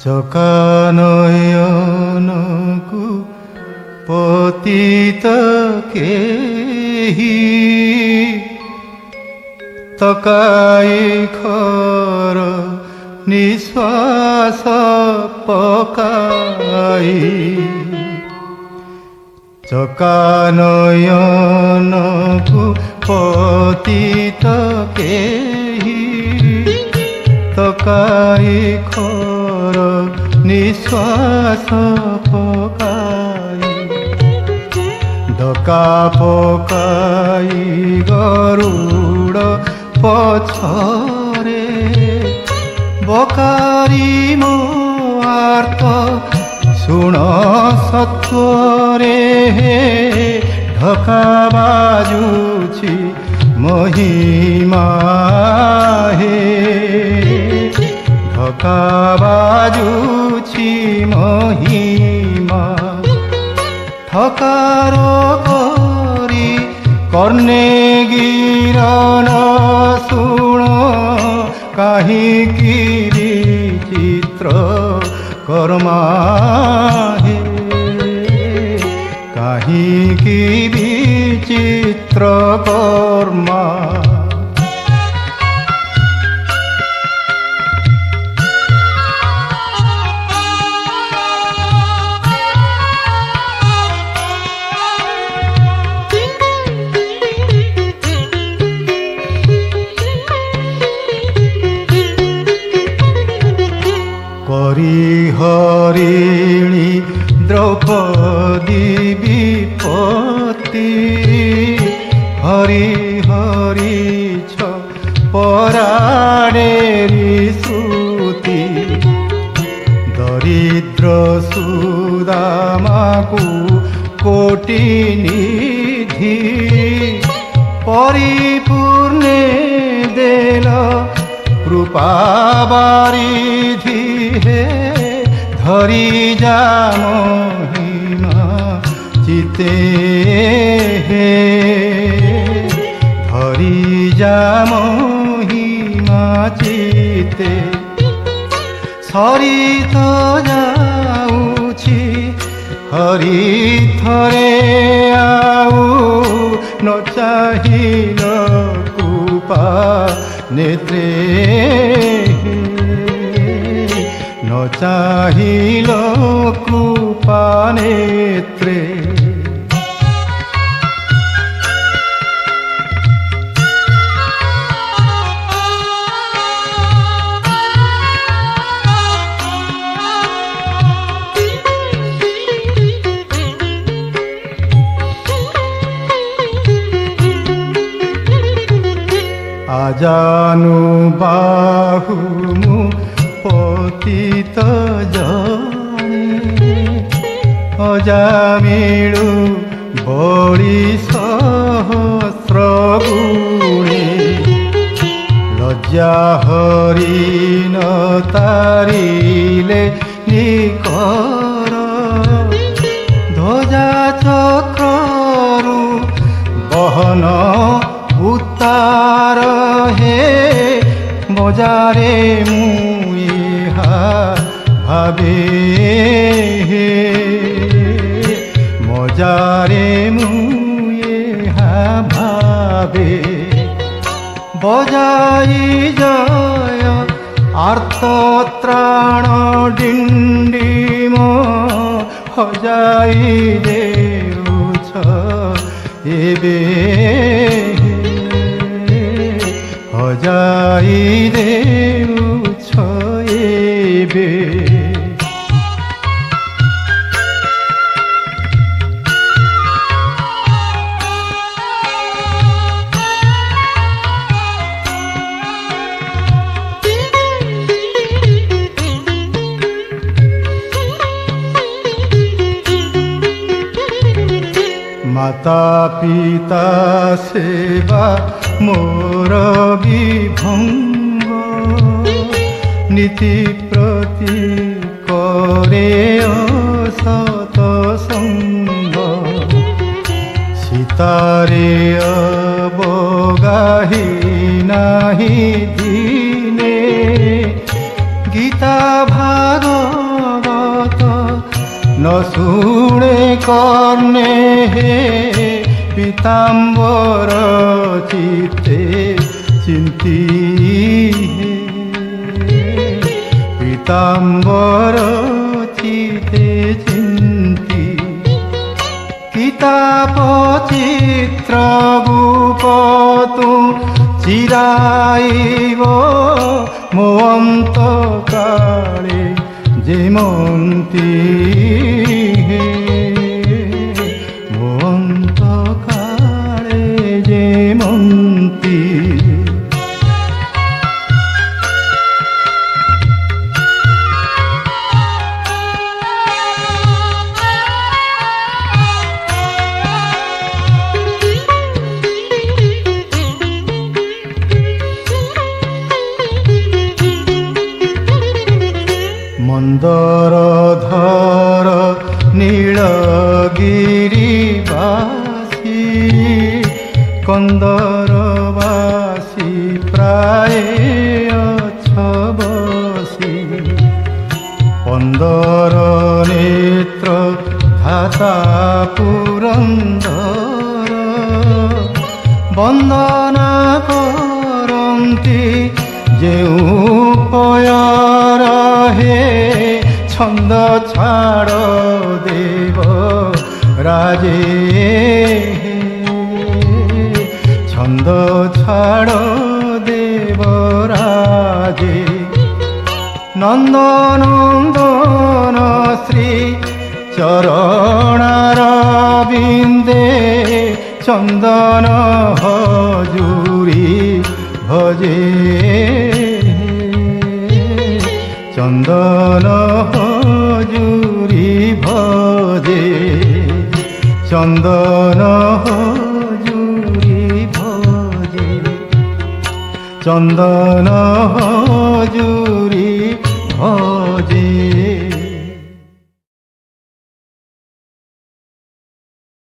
চকানয়নকু পতিত কেহি তকাই খর নিশ্বাস পকাই চকানয়নকু পতিত কেহি তকাই খর নিশ্বাস পকাই ডকা পকাই গরুড় পছরে বকারি মো আর্ত শুণ সত্বরে ঢকা বাজুছি মহিমা হে ঢকা বাজুছি মহিমা ঠকার করি কর্ণে গিরণ শুণ কাহিকি বিচিত্র কর্মা হে কাহিকি বিচিত্র কর্মা করি হরিণী দ্রৌপদী বিপত্তি হরি হরিছ পরাণেরি শ্রুতি দরিদ্র সুদামাকু কোটি নিধি পরিপূর্ণে দেল কৃপা বারিধি হে ধরি যা মহিমা চিতে হে ধরি যা মহিমা চিতে সরিত যাউছি হরি থরে আউ ন চাহিল কৃপা নেত্রে ন চাহিল কৃপা নেত্রে আজানু বাহু মু পতিত জনে অজামিলু বড়ি সহস্র গুণে লজ্জা হরিণ তারিলে নিকর ধ্বজা চক্ররু বহন উত্তার হে বজারে মুইহা ভাবে হে মজারে মুইহা ভাবে বজাই জয় আর্তত্রাণ ডিণ্ডিম হজাই দেউছ এবে হজাই দেউছ এবে মাতা পিতা সেবা মোর বিভঙ্গ নীতি প্রতি করে অসত সঙ্গ সীতারে অবগাহি নাহি দিনে গীতা ভাগ ন শুনে কর্ণে হে পীতাম্বর চিত্তে চিন্তি হে পীতাম্বর চিতে চিন্তি কিতাপ চিত্র গুপতু চিরাইব মো অন্তকালে যেমন্তি হে মো অন্তকালে যেমন্তি মন্দরধর নীলগিরিবাসী কন্দরবাসী প্রায় অছ বসি পন্দর নেত্র ধাতা পুরন্দর বন্দনা করন্তি যেউ পয়র হে ছন্দ ছাড় দেব রাজে ছন্দ ছাড় দেব রাজে নন্দনন্দন শ্রী চরণার বিন্দে চন্দন হজুরি ভজে চন্দন হজুরি ভজে চন্দন হজুরি ভজে চন্দন হজুরি ভজে